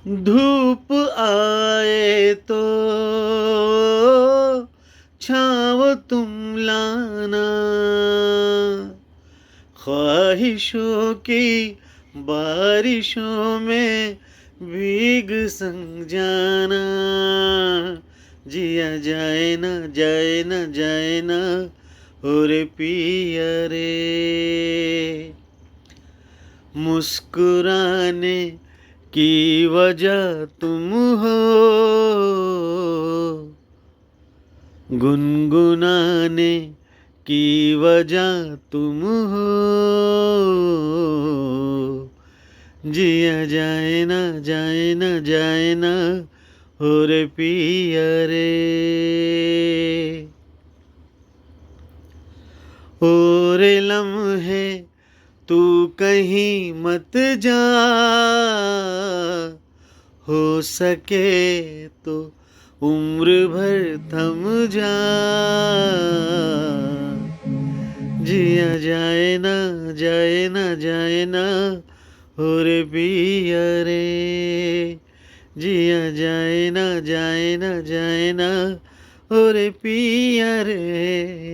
धूप आए तो छाँव तुम लाना, ख्वाहिशों की बारिशों में भीग संग जाना। जिया जाए ना जाए ना जाए ना और पिया रे। मुस्कुराने की वजह तुम हो, गुनगुनाने की वजह तुम हो। जिया जाए ना जाए ना जाए ना और पिया रे। और लम्हे तू कहीं मत जा, हो सके तो उम्र भर थम जा। जिया जाए ना जाए ना जाए ना और पिया रे। जिया जाए ना जाए ना जाए ना और पिया रे।